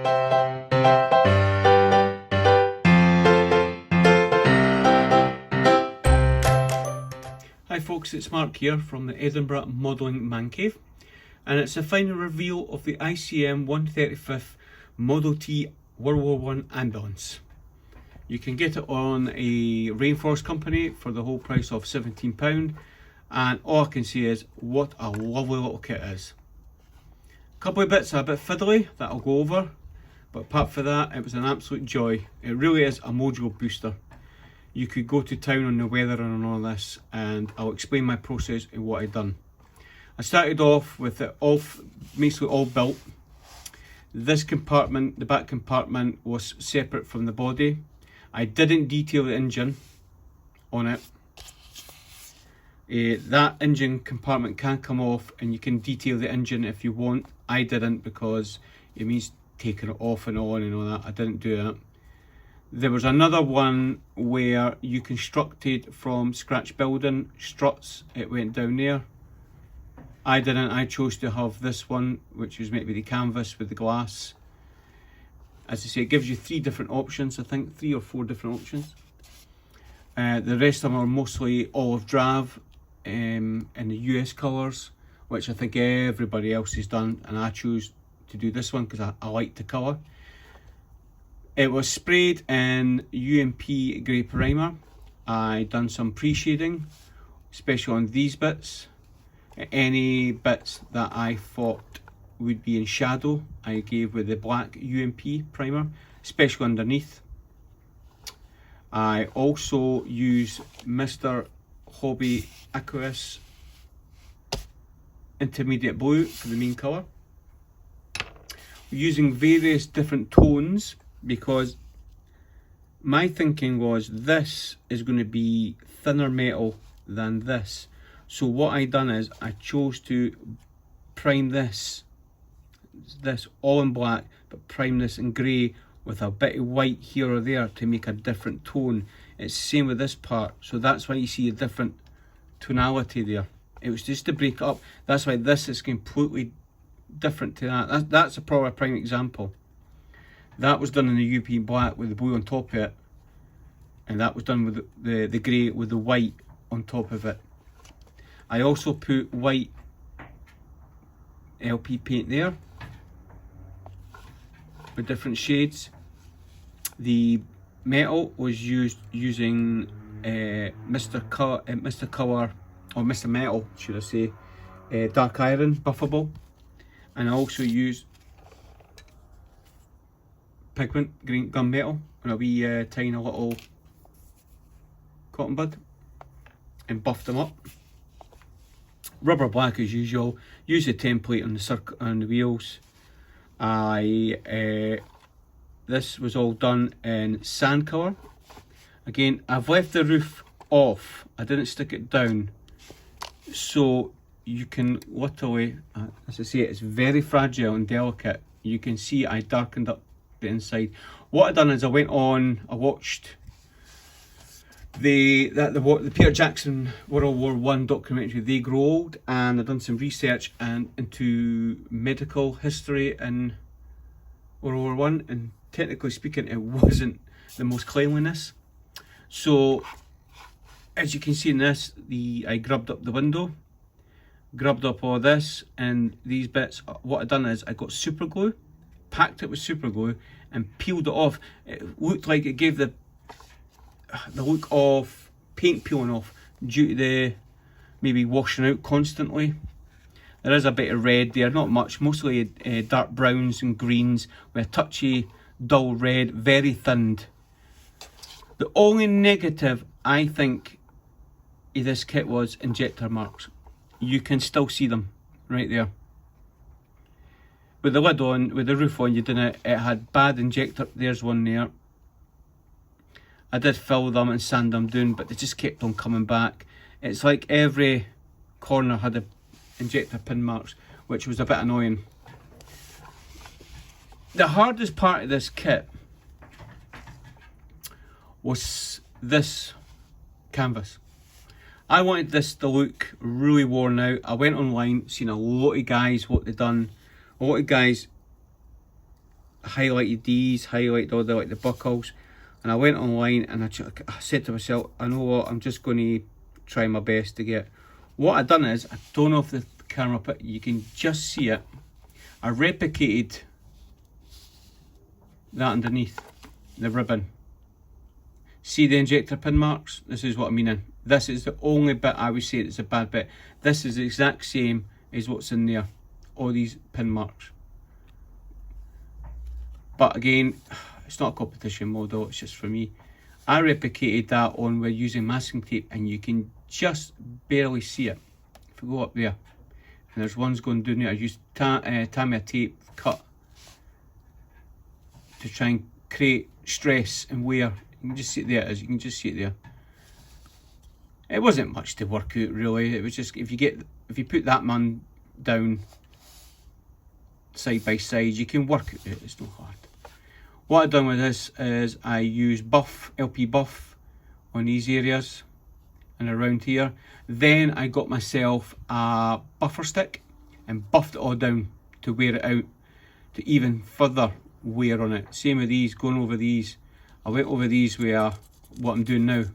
Hi folks, it's Mark here from the Edinburgh Modelling Man Cave, and it's a final reveal of the ICM 135th Model T World War 1 ambulance. You can get it on a Rainforest company for the whole price of £17, and all I can say is what a lovely little kit it is. A couple of bits are a bit fiddly that I'll go over, but apart from that, it was an absolute joy. It really is a mojo booster. You could go to town on the weather and on all this, and I'll explain my process and what I've done. I started off with it basically all built. This compartment, the back compartment, was separate from the body. I didn't detail the engine on it. That engine compartment can come off and you can detail the engine if you want. I didn't because it means taking it off and on and all that. I didn't do that. There was another one where you constructed from scratch building struts. It went down there. I didn't. I chose to have this one, which was maybe the canvas with the glass. As I say, it gives you 3 different options. I think 3 or 4 different options. The rest of them are mostly olive drab in the US colours, which I think everybody else has done, and I chose to do this one because I like the colour. It was sprayed in UMP grey primer. I done some pre-shading, especially on these bits. Any bits that I thought would be in shadow, I gave with the black UMP primer, especially underneath. I also use Mr. Hobby Aqueous Intermediate Blue for the main colour. Using various different tones, because my thinking was this is going to be thinner metal than this. So what I done is I chose to prime this all in black, but prime this in grey with a bit of white here or there to make a different tone. It's the same with this part, so that's why you see a different tonality there. It was just to break it up. That's why this is completely different to that. That's a proper prime example. That was done in the European black with the blue on top of it, and that was done with the grey with the white on top of it. I also put white LP paint there with different shades. The metal was using Mr. Colour, or Mr. Metal should I say, dark iron buffable, and I also used pigment green gunmetal on a wee tiny little cotton bud and buffed them up. Rubber black as usual. Use the template on the circle on the wheels. This was all done in sand colour. Again, I've left the roof off. I didn't stick it down, so you can literally, as I say, it's very fragile and delicate. You can see I darkened up the inside. What I done is I watched the Peter Jackson World War 1 documentary, They Grow Old, and I've done some research into medical history in World War 1, and technically speaking it wasn't the most cleanliness. So as you can see in this, I grubbed up the window, grubbed up all this and these bits. What I done is I got super glue, packed it with super glue and peeled it off. It looked like it gave the look of paint peeling off due to the maybe washing out constantly. There is a bit of red there, not much, mostly dark browns and greens with a touchy dull red, very thinned. The only negative I think of this kit was injector marks. You can still see them right there. With the lid on, with the roof on, it had bad injector. There's one there. I did fill them and sand them down, but they just kept on coming back. It's like every corner had a injector pin marks, which was a bit annoying. The hardest part of this kit was this canvas. I wanted this to look really worn out. I went online, seen a lot of guys what they done. A lot of guys highlighted these, highlighted all the like the buckles, and I went online and I said to myself, I know what, I'm just going to try my best to get. What I done is, I don't know if the camera, but you can just see it. I replicated that underneath the ribbon. See the injector pin marks? This is what I mean. This is the only bit I would say it's a bad bit. This is the exact same as what's in there. All these pin marks. But again, it's not a competition model, it's just for me. I replicated that on with using masking tape, and you can just barely see it. If we go up there, and there's ones going down there, I used Tamiya tape cut to try and create stress and wear. You can just see it there, as you can just see it there. It wasn't much to work out really. It was just if you put that man down side by side, you can work it out. It's not hard. What I've done with this is I use buff, LP buff on these areas and around here. Then I got myself a buffer stick and buffed it all down to wear it out, to even further wear on it. Same with these, going over these. I went over these with what I'm doing now.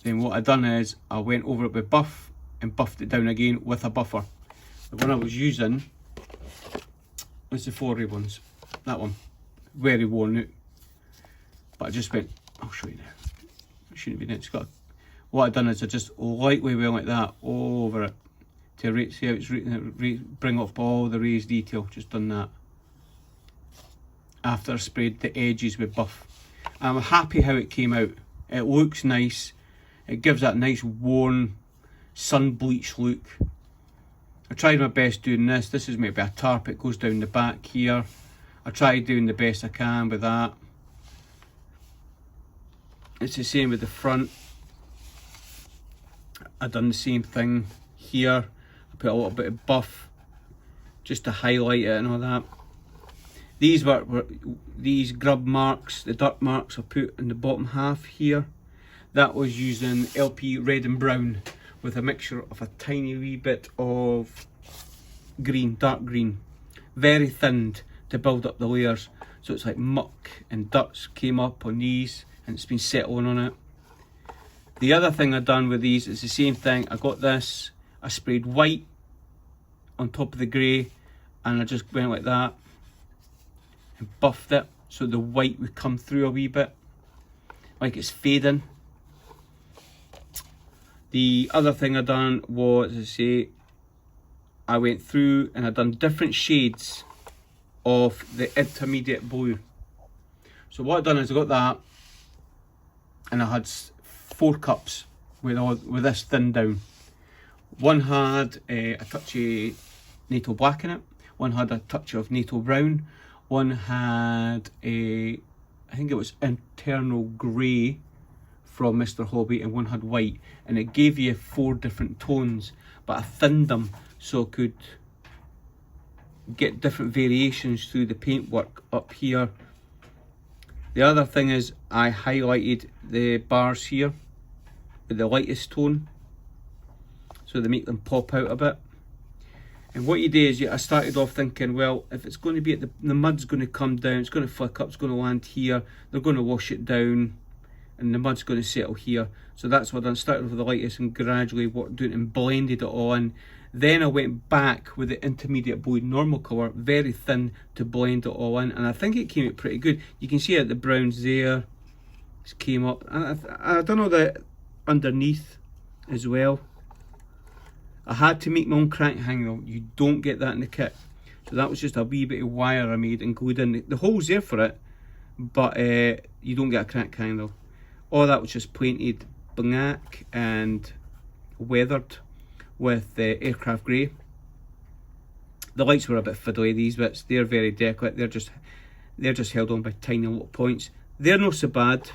Then what I've done is I went over it with buff and buffed it down again with a buffer. The one I was using was the 4-ray ones. That one, very worn out. But I just went, I'll show you now. It shouldn't be there. It's got. What I've done is I just lightly went like that over it to see how it's bring up all the raised detail. Just done that. After I sprayed the edges with buff. I'm happy how it came out. It looks nice. It gives that nice worn sun bleach look. I tried my best doing this. This is maybe a tarp, it goes down the back here. I tried doing the best I can with that. It's the same with the front. I've done the same thing here. I put a little bit of buff just to highlight it and all that. These were these grub marks, the dirt marks I put in the bottom half here. That was using LP red and brown with a mixture of a tiny wee bit of green, dark green, very thinned to build up the layers. So it's like muck and dirt came up on these and it's been settling on it. The other thing I've done with these is the same thing. I got this, I sprayed white on top of the grey, and I just went like that and buffed it so the white would come through a wee bit, like it's fading. The other thing I done was, as I say, I went through and I done different shades of the intermediate blue. So what I done is I got that, and I had 4 cups with this thinned down. One had a touch of NATO black in it. One had a touch of NATO brown. One had I think it was internal grey from Mr. Hobby, and one had white, and it gave you 4 different tones, but I thinned them so I could get different variations through the paintwork up here. The other thing is I highlighted the bars here with the lightest tone so they make them pop out a bit. And what you do is I started off thinking, well, if it's going to be the mud's going to come down, it's going to flick up, it's going to land here, they're going to wash it down, and the mud's going to settle here. So that's what I done. Started with the lightest and gradually worked it and blended it all in. Then I went back with the intermediate blue normal colour, very thin, to blend it all in, and I think it came out pretty good. You can see it, the browns there, it came up, and I don't know that underneath as well. I had to make my own crank handle. You don't get that in the kit. So that was just a wee bit of wire I made and glued in. The hole's there for it, but you don't get a crank handle. All that was just painted black and weathered with aircraft grey. The lights were a bit fiddly, these bits. They're very decorative. They're just held on by tiny little points. They're not so bad.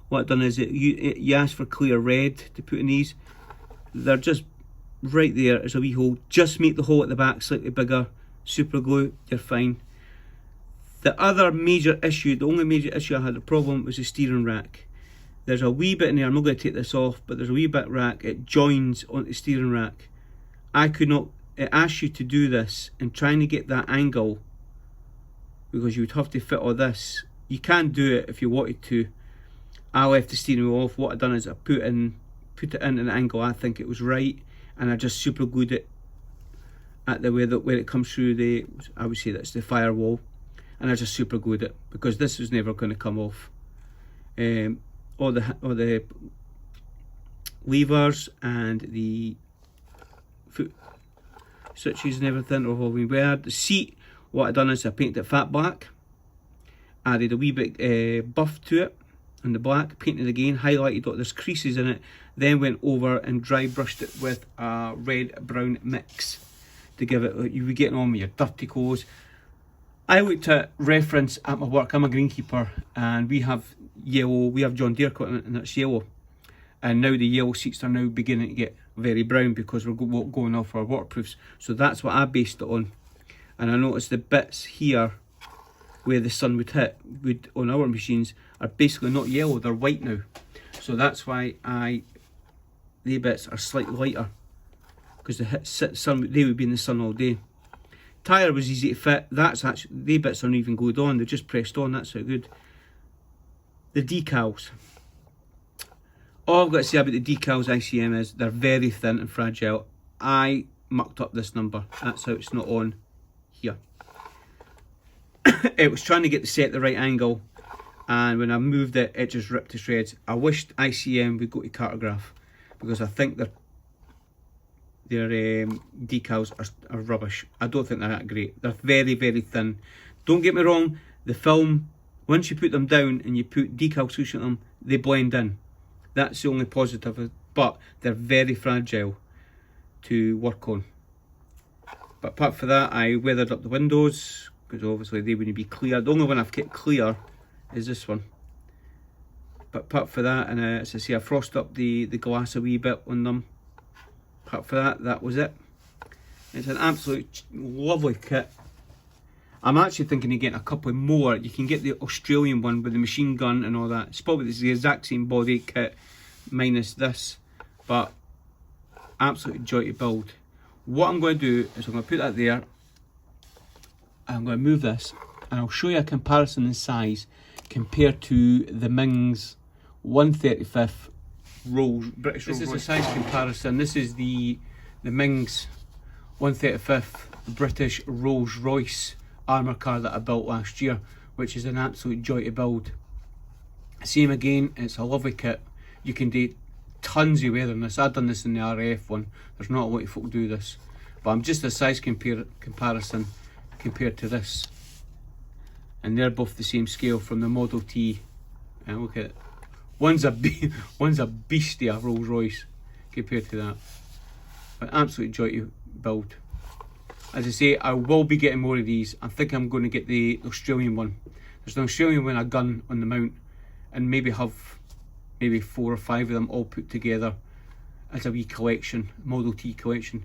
What I've done is you ask for clear red to put in these. They're just right there as a wee hole. Just make the hole at the back slightly bigger. Super glue, you're fine. The other major issue, the only major issue I had a problem was the steering rack. There's a wee bit in there, I'm not going to take this off, but there's a wee bit rack, it joins on the steering rack. I could not it asks you to do this and trying to get that angle, because you would have to fit all this. You can do it if you wanted to. I left the steering wheel off. What I done is I put it in at an angle I think it was right, and I just super glued it at the way that where it comes through the, I would say that's the firewall, and I just super glued it because this was never going to come off. All the levers and the foot switches and everything are all been weared. The seat, what I done is I painted it fat black, added a wee bit buff to it on the black, painted it again, highlighted all there's creases in it, then went over and dry brushed it with a red brown mix to give it, you were getting on with your dirty clothes. I looked at reference at my work. I'm a greenkeeper and we have yellow, we have John Deere equipment and it's yellow, and now the yellow seats are now beginning to get very brown because we're going off our waterproofs. So that's what I based it on, and I noticed the bits here where the sun would hit on our machines are basically not yellow, they're white now. So that's why the bits are slightly lighter, because the sun, they would be in the sun all day. Tyre was easy to fit. That's actually, the bits aren't even glued on, they're just pressed on. That's how good. The decals. All I've got to say about the decals ICM is they're very thin and fragile. I mucked up this number. That's how it's not on here. It was trying to get the set the right angle, and when I moved it, it just ripped to shreds. I wished ICM would go to cartograph, because I think their decals are rubbish. I don't think they're that great. They're very, very thin. Don't get me wrong, the film, once you put them down and you put decal swoosh on them, they blend in. That's the only positive, but they're very fragile to work on. But apart from that, I weathered up the windows, because obviously they wouldn't be clear. The only one I've kept clear is this one. But apart from that, and as I say, I frosted up the glass a wee bit on them. Apart from that, that was it. It's an absolute lovely kit. I'm actually thinking of getting a couple more. You can get the Australian one with the machine gun and all that. It's probably the exact same body kit minus this, but absolutely joy to build. What I'm going to do is I'm going to put that there. I'm going to move this and I'll show you a comparison in size compared to the Ming's 1/35 British Rolls Royce. This is a size comparison. This is the Ming's 1/35 British Rolls Royce armour car that I built last year, which is an absolute joy to build. Same again, it's a lovely kit. You can do tons of weather in this. I've done this in the RAF one. There's not a lot of folk do this, but I'm just a size comparison compared to this, and they're both the same scale from the Model T. And look at it. One's a beastie of Rolls Royce compared to that. But absolute joy to build. As I say, I will be getting more of these. I think I'm going to get the Australian one. There's an Australian one, a gun on the mount, and maybe have 4 or 5 of them all put together as a wee collection, Model T collection.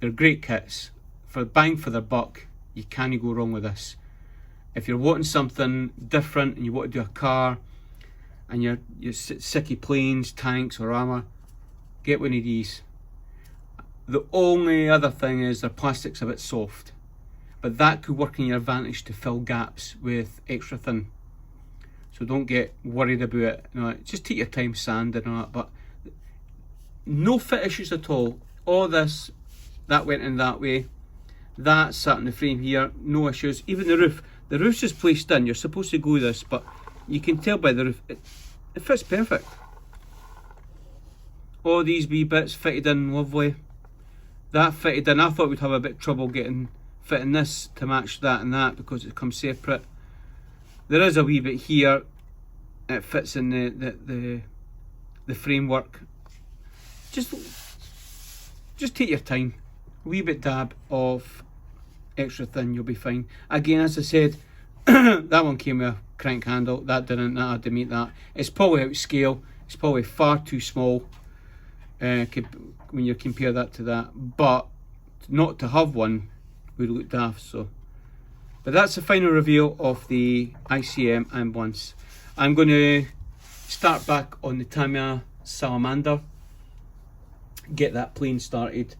They're great kits. For bang for their buck, you can't go wrong with this. If you're wanting something different and you want to do a car, and you're sick of planes, tanks or armour, get one of these. The only other thing is their plastic's a bit soft, but that could work in your advantage to fill gaps with extra thin. So don't get worried about it. You know, just take your time sanding and all that, but no fit issues at all. All this, that went in that way. That sat in the frame here, no issues. Even the roof. The roof's just placed in. You're supposed to glue this, but you can tell by the roof, it fits perfect. All these wee bits fitted in lovely. That fitted in. I thought we'd have a bit of trouble fitting this to match that and that because it comes separate. There is a wee bit here. It fits in the framework. Just take your time. A wee bit dab of extra thin, you'll be fine. Again, as I said, that one came with a crank handle. That didn't. That had to meet that. It's probably out of scale. It's probably far too small when you compare that to that. But not to have one would look daft. So, but that's the final reveal of the ICM ambulance. I'm going to start back on the Tamiya Salamander. Get that plane started.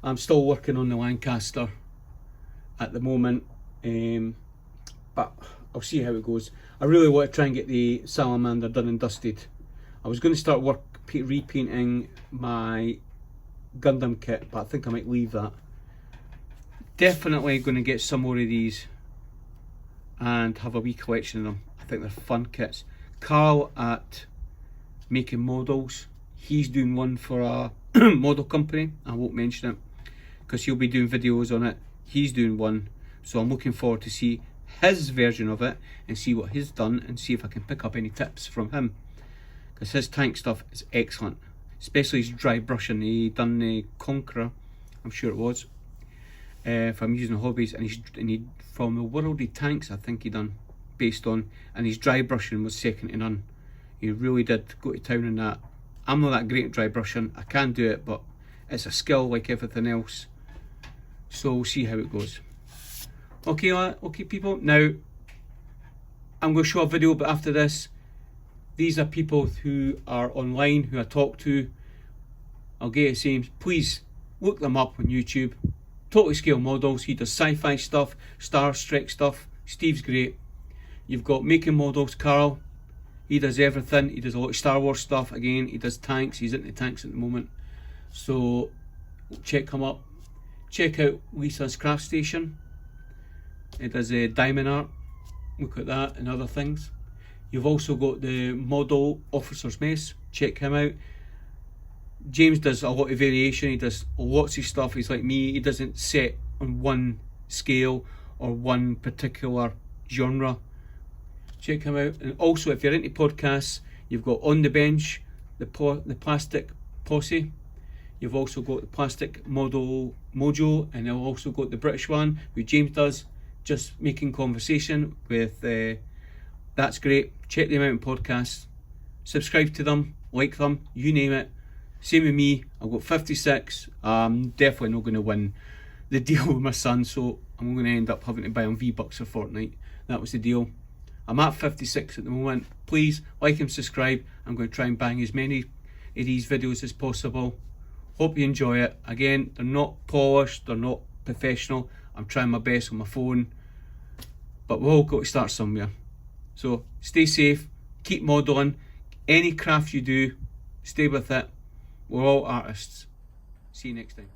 I'm still working on the Lancaster at the moment, but I'll see how it goes. I really want to try and get the Salamander done and dusted. I was going to start repainting my Gundam kit, but I think I might leave that. Definitely going to get some more of these and have a wee collection of them. I think they're fun kits. Carl at Making Models, he's doing one for a model company. I won't mention it because he'll be doing videos on it. He's doing one, so I'm looking forward to see his version of it and see what he's done and see if I can pick up any tips from him, because his tank stuff is excellent, especially his dry brushing. He done the Conqueror, I'm sure it was, if I'm using hobbies, and he from the World of Tanks, I think he done based on, and his dry brushing was second to none. He really did go to town on that. I'm not that great at dry brushing. I can do it, but it's a skill like everything else. So we'll see how it goes. Okay people, now I'm going to show a video, but after this, these are people who are online who I talk to. I'll get it saying, please look them up on YouTube. Totally Scale Models, he does sci-fi stuff, Star Trek stuff. Steve's great. You've got Making Models, Carl. He does everything. He does a lot of Star Wars stuff. Again, he does tanks. He's into tanks at the moment. So check him up. Check out Lisa's Craft Station. It does diamond art. Look at that and other things. You've also got the Model Officer's Mess. Check him out. James does a lot of variation. He does lots of stuff. He's like me. He doesn't set on one scale or one particular genre. Check him out. And also, if you're into podcasts, you've got On the Bench, the Plastic Posse. You've also got the Plastic Model Mojo, and I've also got the British one, who James does, just making conversation with. That's great. Check them out in podcasts. Subscribe to them, like them, you name it. Same with me. I've got 56. I'm definitely not going to win the deal with my son, so I'm going to end up having to buy him V-Bucks a fortnight. That was the deal. I'm at 56 at the moment. Please like and subscribe. I'm going to try and bang as many of these videos as possible. Hope you enjoy it. Again, they're not polished, they're not professional. I'm trying my best on my phone, but we've all got to start somewhere. So stay safe, keep modelling. Any craft you do, stay with it. We're all artists. See you next time.